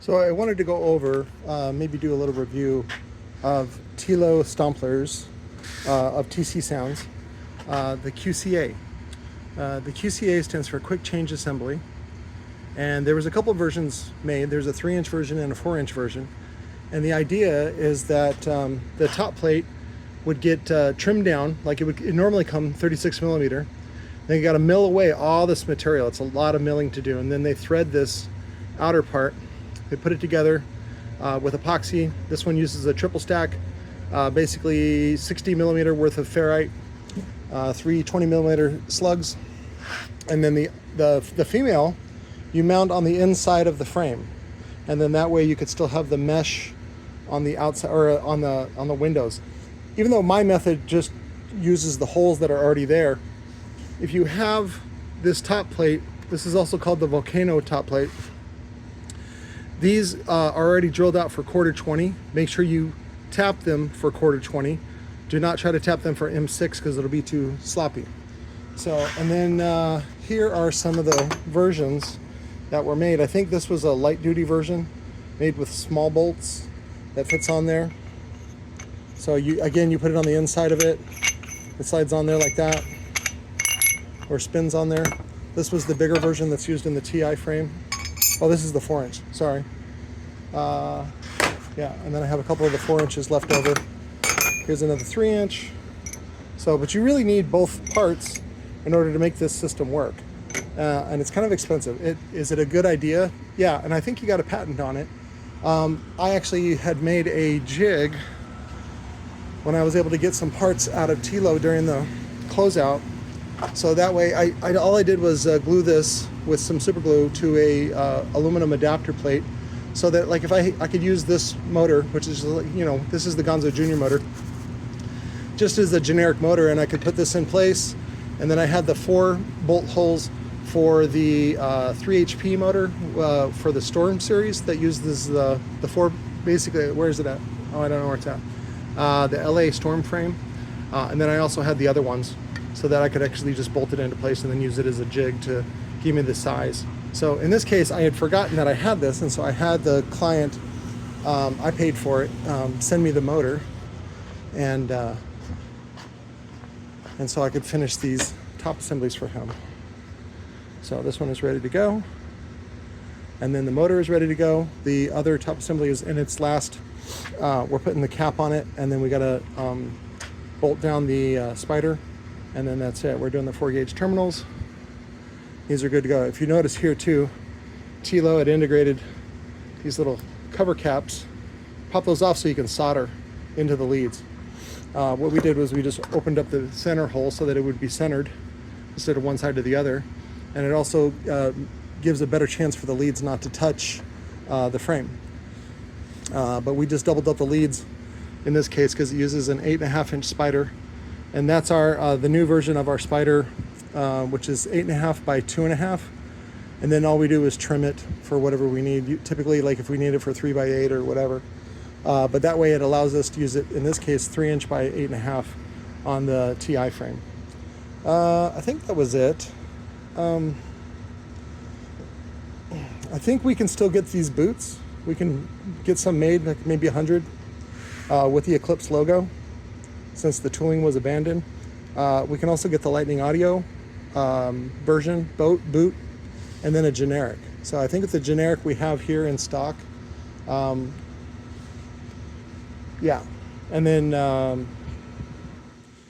So I wanted to go over, maybe do a little review of TLO stomplers of TC Sounds, the QCA. The QCA stands for Quick Change Assembly, and there was a couple of versions made. There's a 3-inch version and a 4-inch version, and the idea is that the top plate would get trimmed down, like it normally come 36 millimeter. Then you got to mill away all this material. It's a lot of milling to do, and then they thread this outer part. They put it together with epoxy. This one uses a triple stack, basically 60 millimeter worth of ferrite, 3 20 millimeter slugs, and then the female you mount on the inside of the frame, and then that way you could still have the mesh on the outside or on the windows. Even though my method just uses the holes that are already there, if you have this top plate, this is also called the volcano top plate. These are already drilled out for 1/4-20. Make sure you tap them for 1/4-20. Do not try to tap them for M6 because it'll be too sloppy. So, and then here are some of the versions that were made. I think this was a light duty version made with small bolts that fits on there. So you put it on the inside of it. It slides on there like that, or spins on there. This was the bigger version that's used in the TI frame. Oh, this is the 4-inch, sorry. Yeah, and then I have a couple of the 4 inches left over. Here's another 3-inch. So, but you really need both parts in order to make this system work. And it's kind of expensive. Is it a good idea? Yeah, and I think you got a patent on it. I actually had made a jig when I was able to get some parts out of TLO during the closeout. So that way, all I did was glue this with some super glue to a aluminum adapter plate, so that like if I could use this motor, which is, you know, this is the GONZO Junior motor, just as a generic motor, and I could put this in place, and then I had the 4 bolt holes for the 3 HP motor for the Storm series that uses the 4, basically, where is it at? Oh, I don't know where it's at. The LA Storm frame, and then I also had the other ones, so that I could actually just bolt it into place and then use it as a jig to give me the size. So in this case, I had forgotten that I had this, and so I had the client, I paid for it, send me the motor, and so I could finish these top assemblies for him. So this one is ready to go, and then the motor is ready to go. The other top assembly is in its last, we're putting the cap on it, and then we gotta bolt down the spider, and then that's it. We're doing the 4-gauge terminals. These are good to go. If you notice here too, TLO had integrated these little cover caps. Pop those off so you can solder into the leads. What we did was we just opened up the center hole so that it would be centered instead of one side to the other. And it also gives a better chance for the leads not to touch the frame. But we just doubled up the leads in this case because it uses an 8.5-inch spider. And that's our the new version of our spider, which is 8.5 by 2.5. And then all we do is trim it for whatever we need. Typically, like if we need it for 3 by 8 or whatever. But that way it allows us to use it, in this case, 3-inch by 8.5 on the TI frame. I think that was it. I think we can still get these boots. We can get some made, like maybe 100, with the Eclipse logo, since the tooling was abandoned. We can also get the Lightning Audio version, boot, and then a generic. So I think with the generic we have here in stock. Yeah, and then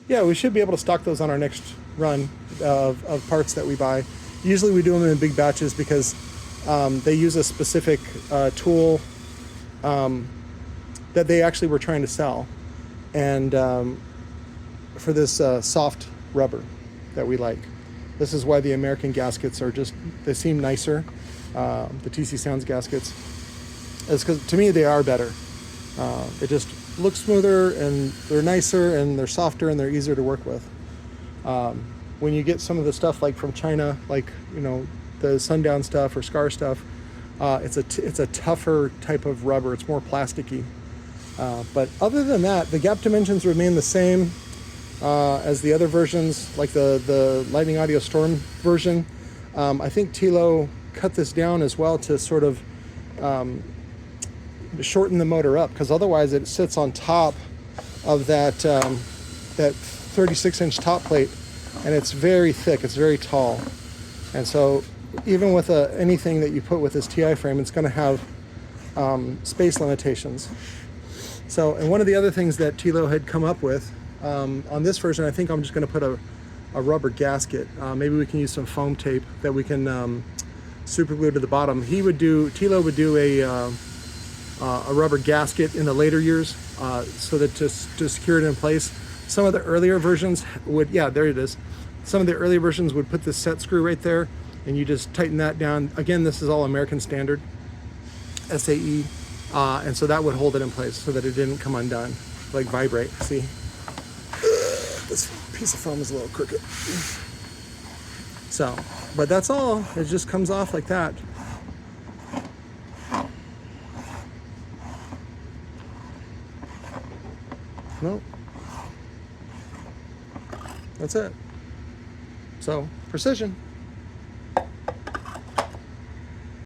yeah, we should be able to stock those on our next run of parts that we buy. Usually we do them in big batches because they use a specific tool that they actually were trying to sell, and for this soft rubber that we like. This is why the American gaskets are just, they seem nicer, the T.C.O.Z gaskets. It's because, to me, they are better. They just look smoother, and they're nicer, and they're softer, and they're easier to work with. When you get some of the stuff like from China, like, you know, the Sundown stuff or Scar stuff, it's a tougher type of rubber. It's more plasticky. But other than that, the gap dimensions remain the same as the other versions, like the Lightning Audio Storm version. I think TLO cut this down as well to sort of shorten the motor up, because otherwise it sits on top of that 36-inch top plate, and it's very thick, it's very tall, and so even with anything that you put with this TI frame, it's going to have space limitations. So, and one of the other things that T.C.O.Z had come up with on this version, I think I'm just going to put a rubber gasket. Maybe we can use some foam tape that we can super glue to the bottom. T.C.O.Z would do a rubber gasket in the later years, so that to secure it in place. Some of the earlier versions would, yeah, there it is. Some of the earlier versions would put this set screw right there, and you just tighten that down. Again, this is all American standard, SAE, and so that would hold it in place so that it didn't come undone, like vibrate. See, this piece of foam is a little crooked. So, but that's all. It just comes off like that. Nope. That's it. So, precision.